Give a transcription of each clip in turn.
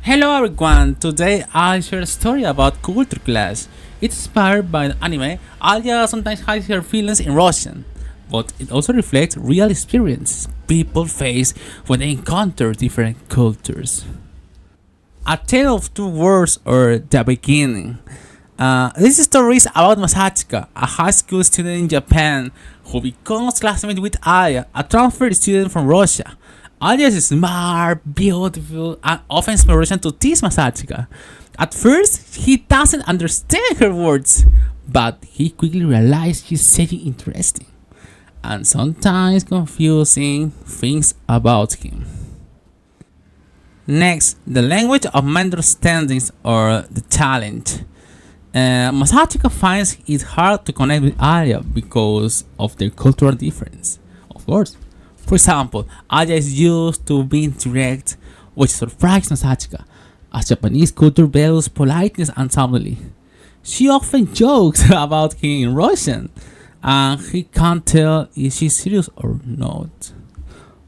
Hello everyone, today I share a story about CultureClash. It's inspired by the anime. Alia sometimes hides her feelings in Russian, but it also reflects real experiences people face when they encounter different cultures. A Tale of Two Worlds or The Beginning. This story is about Masachika, a high school student in Japan who becomes classmate with Aya, a transfer student from Russia. Aya is smart, beautiful, and offers inspiration to tease Masachika. At first, he doesn't understand her words, but he quickly realizes she's saying interesting and sometimes confusing things about him. Next, the language of misunderstandings or the challenge. Masachika finds it hard to connect with Arya because of their cultural difference. Of course. For example, Arya is used to being direct, which surprises Masachika, as Japanese culture values politeness and family. She often jokes about him in Russian, and he can't tell if she's serious or not.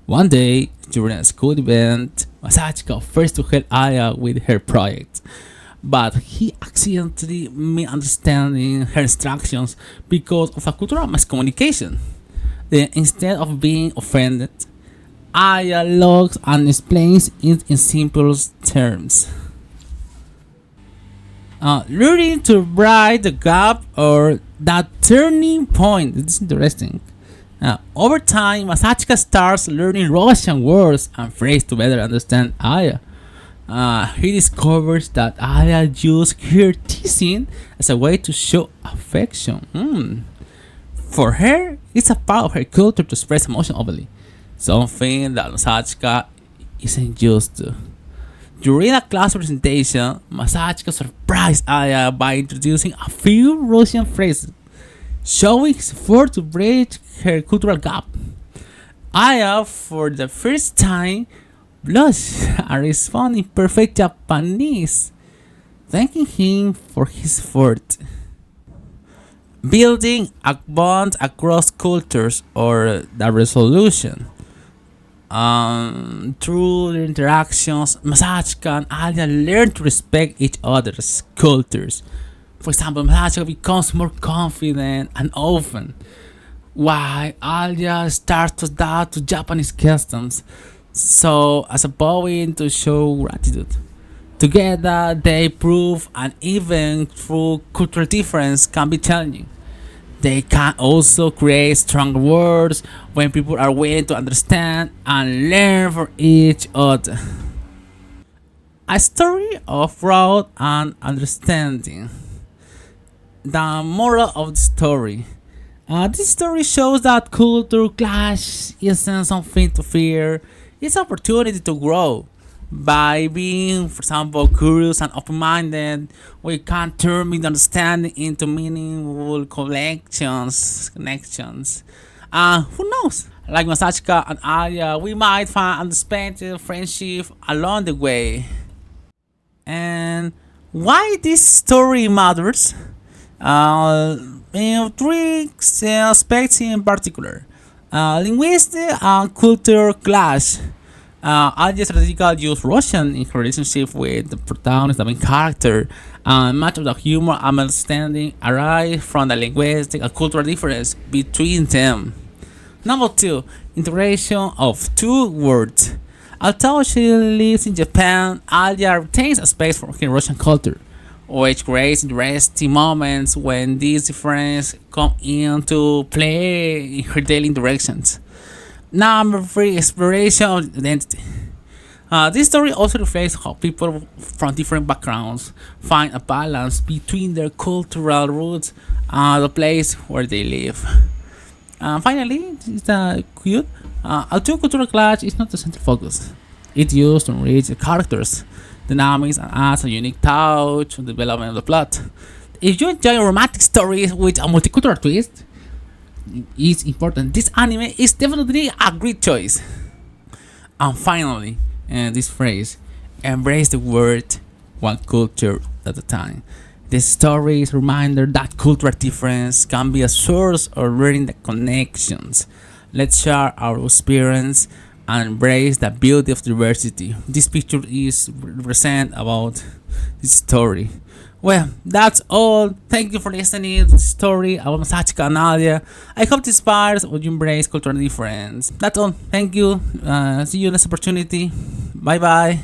One day, during a school event, Masachika offers to help Aya with her project, but he accidentally misunderstanding her instructions because of a cultural miscommunication. Then, instead of being offended, Aya looks and explains it in simple terms. Learning to bridge the gap or that turning point. It's interesting. Over time, Masachika starts learning Russian words and phrases to better understand Aya. He discovers that Aya used her teasing as a way to show affection. For her, it's a part of her culture to express emotion openly, something that Masachika isn't used to. During a class presentation, Masachika surprised Aya by introducing a few Russian phrases, showing his effort to bridge her cultural gap. Aya, for the first time, blushed and responded in perfect Japanese, thanking him for his effort. Building a bond across cultures or the resolution. Through their interactions, Masachika and Alia learn to respect each other's cultures. For example, Masachika becomes more confident and open, while Alia starts to adapt to Japanese customs, so as a point to show gratitude. Together, they prove and even through cultural difference can be challenging. They can also create stronger words when people are willing to understand and learn from each other. A story of growth and understanding. The moral of the story. This story shows that culture clash isn't something to fear, it's an opportunity to grow. By being, for example, curious and open-minded, we can turn misunderstanding into meaningful connections. Who knows? Like Masachika and Aya, we might find unexpected friendship along the way. And why this story matters? In three aspects in particular: linguistic and culture clash. Aldia strategically used Russian in her relationship with the protagonist, the main character, and much of the humor and understanding arise from the linguistic and cultural difference between them. Number two, integration of two words. Although she lives in Japan, Alia retains a space for her Russian culture, which creates interesting moments when these differences come into play in her daily interactions. Number three, exploration of identity. This story also reflects how people from different backgrounds find a balance between their cultural roots and the place where they live. Finally, it's cute. Although cultural clash is not the central focus, it's used to enrich the characters, dynamics, and adds a unique touch to the development of the plot. If you enjoy romantic stories with a multicultural twist, it's important. This anime is definitely a great choice. And finally, this phrase: embrace the word one culture at a time. This story is a reminder that cultural difference can be a source of learning the connections. Let's share our experience and embrace the beauty of diversity. This picture is represent about this story. Well, that's all. Thank you for listening to the story about Masachi Kanadia. I hope it inspires or you embrace cultural difference. That's all. Thank you. See you next opportunity. Bye bye.